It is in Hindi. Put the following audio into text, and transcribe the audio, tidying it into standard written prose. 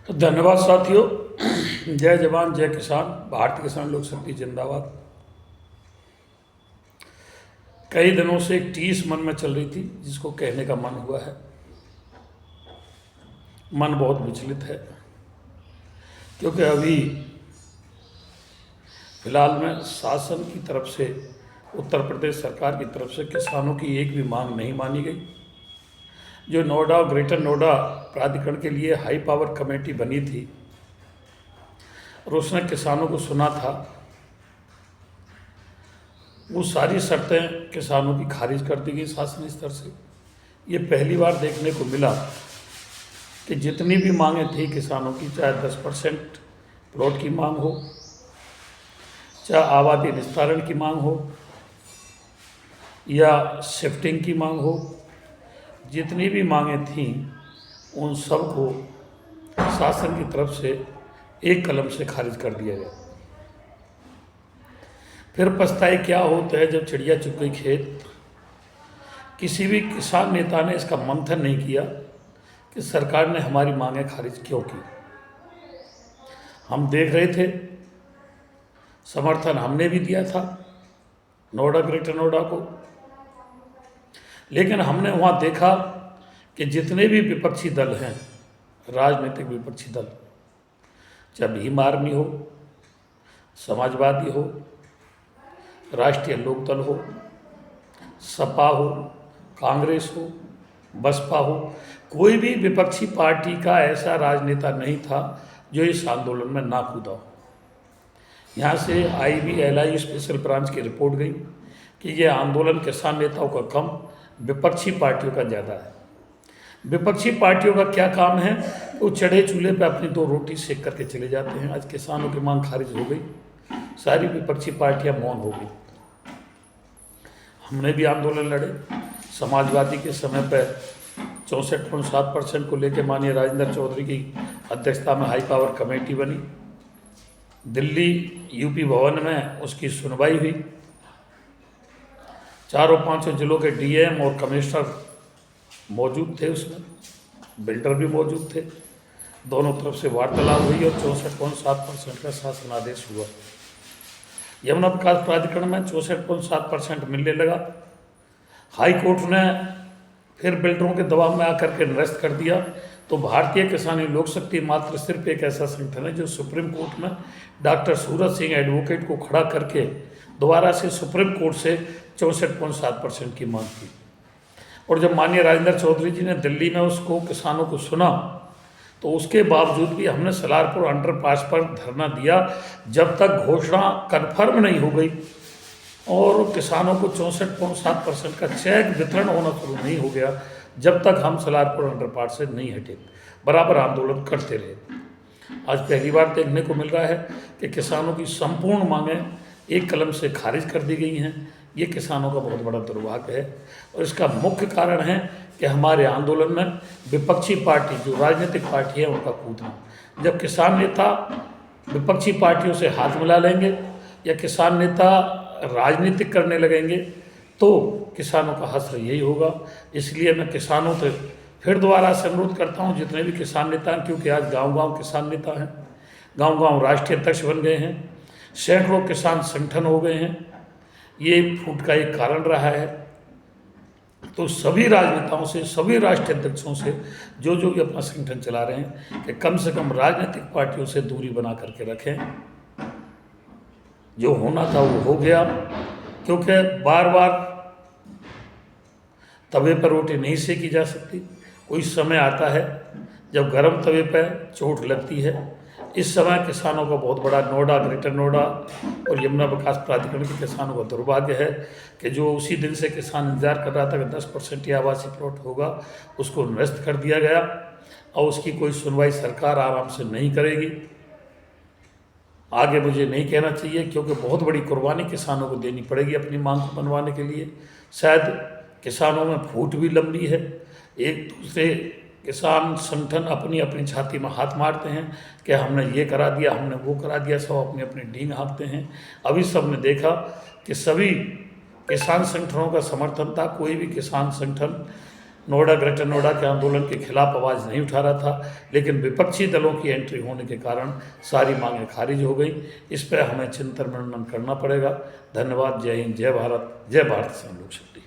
तो धन्यवाद साथियों। जय जवान जय किसान, भारतीय किसान लोक शक्ति जिंदाबाद। कई दिनों से एक टीस मन में चल रही थी जिसको कहने का मन हुआ है। मन बहुत विचलित है क्योंकि अभी फिलहाल में शासन की तरफ से, उत्तर प्रदेश सरकार की तरफ से किसानों की एक भी मांग नहीं मानी गई। जो नोएडा और ग्रेटर नोएडा प्राधिकरण के लिए हाई पावर कमेटी बनी थी और उसने किसानों को सुना था, वो सारी शर्तें किसानों की खारिज कर दी गई शासन स्तर से। ये पहली बार देखने को मिला कि जितनी भी मांगें थी किसानों की, चाहे 10% प्लॉट की मांग हो, चाहे आबादी विस्तारण की मांग हो या शिफ्टिंग की मांग हो, जितनी भी मांगें थीं उन सब को शासन की तरफ से एक कलम से खारिज कर दिया गया। फिर पछताए क्या होता है जब चिड़िया चुग गई खेत। किसी भी किसान नेता ने इसका मंथन नहीं किया कि सरकार ने हमारी मांगें खारिज क्यों की। हम देख रहे थे, समर्थन हमने भी दिया था नोएडा ग्रेटर नोएडा को, लेकिन हमने वहाँ देखा कि जितने भी विपक्षी दल हैं, राजनीतिक विपक्षी दल, चाहे भीम आर्मी हो, समाजवादी हो, राष्ट्रीय लोकदल हो, सपा हो, कांग्रेस हो, बसपा हो, कोई भी विपक्षी पार्टी का ऐसा राजनेता नहीं था जो इस आंदोलन में ना कूदा हो। यहाँ से IBLI स्पेशल ब्रांच की रिपोर्ट गई कि ये आंदोलन किसान नेताओं का कम, विपक्षी पार्टियों का ज़्यादा है। विपक्षी पार्टियों का क्या काम है? वो चढ़े चूल्हे पे अपनी 2 रोटी सेक करके चले जाते हैं। आज किसानों की मांग खारिज हो गई, सारी विपक्षी पार्टियां मौन हो गई। हमने भी आंदोलन लड़े। समाजवादी के समय पर 64.7% को लेकर माननीय राजेंद्र चौधरी की अध्यक्षता में हाई पावर कमेटी बनी। दिल्ली UP भवन में उसकी सुनवाई हुई। चारों 5 जिलों के DM और कमिश्नर मौजूद थे, उसमें बिल्डर भी मौजूद थे। दोनों तरफ से वार्तालाप हुई और 64.7% का शासन आदेश हुआ। यमुना विकास प्राधिकरण में 64.7% मिलने लगा। हाई कोर्ट ने फिर बिल्डरों के दबाव में आकर के निरस्त कर दिया। तो भारतीय किसान लोक शक्ति मात्र सिर्फ एक ऐसा संगठन है जो सुप्रीम कोर्ट में डॉक्टर सूरज सिंह एडवोकेट को खड़ा करके दोबारा से सुप्रीम कोर्ट से 64.7% की मांग की। और जब माननीय राजेंद्र चौधरी जी ने दिल्ली में उसको, किसानों को सुना, तो उसके बावजूद भी हमने सलारपुर अंडरपास पर धरना दिया जब तक घोषणा कन्फर्म नहीं हो गई और किसानों को 64.7% का चेक वितरण होना शुरू नहीं हो गया, जब तक हम सलारपुर अंडरपास से नहीं हटे। बराबर आंदोलन करते रहे। आज पहली बार देखने को मिल रहा है कि किसानों की संपूर्ण मांगें एक कलम से खारिज कर दी गई हैं। ये किसानों का बहुत बड़ा दुर्भाग्य है और इसका मुख्य कारण है कि हमारे आंदोलन में विपक्षी पार्टी, जो राजनीतिक पार्टी है, उनका कूदना। जब किसान नेता विपक्षी पार्टियों से हाथ मिला लेंगे या किसान नेता राजनीतिक करने लगेंगे तो किसानों का हश्र यही होगा। इसलिए मैं किसानों से फिर दोबारा से अनुरोध करता हूँ, जितने भी किसान नेता हैं, क्योंकि आज गांव-गांव किसान नेता हैं, गांव-गांव राष्ट्रीय अध्यक्ष बन गए हैं, सैकड़ों किसान संगठन हो गए हैं। ये फूट का एक कारण रहा है। तो सभी राजनेताओं से, सभी राष्ट्रीय अध्यक्षों से, जो भी अपना संगठन चला रहे हैं, कि कम से कम राजनीतिक पार्टियों से दूरी बना करके रखें। जो होना था वो हो गया, क्योंकि बार बार तवे पर रोटी नहीं सेकी जा सकती। कोई समय आता है जब गर्म तवे पर चोट लगती है। इस समय किसानों का बहुत बड़ा, नोएडा, ग्रेटर नोएडा और यमुना विकास प्राधिकरण के किसानों का दुर्भाग्य है कि जो उसी दिन से किसान इंतजार कर रहा था कि 10% या आवासीय प्लॉट होगा, उसको निरस्त कर दिया गया और उसकी कोई सुनवाई सरकार आराम से नहीं करेगी। आगे मुझे नहीं कहना चाहिए, क्योंकि बहुत बड़ी कुर्बानी किसानों को देनी पड़ेगी अपनी मांग को मनवाने के लिए। शायद किसानों में फूट भी लंबी है। एक दूसरे किसान संगठन अपनी अपनी छाती में हाथ मारते हैं कि हमने ये करा दिया, हमने वो करा दिया, सब अपनी अपनी डींग हाँकते हैं। अभी सब ने देखा कि सभी किसान संगठनों का समर्थन था। कोई भी किसान संगठन नोएडा ग्रेटर नोएडा के आंदोलन के खिलाफ आवाज़ नहीं उठा रहा था, लेकिन विपक्षी दलों की एंट्री होने के कारण सारी मांगें खारिज हो गई। इस पर हमें चिंतन मनन करना पड़ेगा। धन्यवाद। जय हिंद, जय भारत, जय भारत संघ लोक शक्ति।